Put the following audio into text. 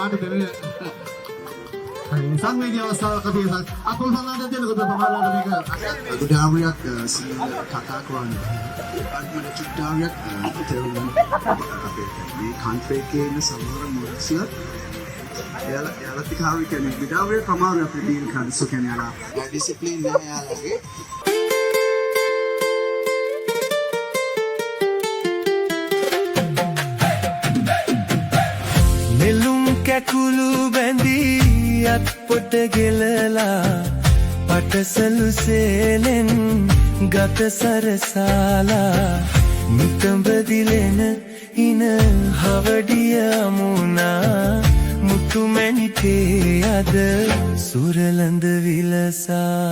ආට දෙන්නේ. සංවේදී අවස්ථාවකදී අකුල් සලාට දෙනකොට තමයි මේක අදුඩාවියක් සිංහල කතා කරන්නේ. අන්තිම චුට්ටාවියක් තේරුම් අපේ මේ කන්ට්‍රී එකේ ඉන්න සමහර මොඩස්ලා එයාලා තිකාවි කියන්නේ විඩාවේ ප්‍රමාණය අපේ ඩීල් කරන්නේ සෝ කියන්නේ යාලා ඩිසිප්ලින් නැහැ යාලාගේ. නෙළුම් කැකුළු බැඳී අත් පොට ගෙලලා පටසලු සේලෙන් ගත සරසාලා නිතඹ දිලෙන ඉන හවඩිය මුණා මුතු මැණිකේ අද සුරලඳ විලසා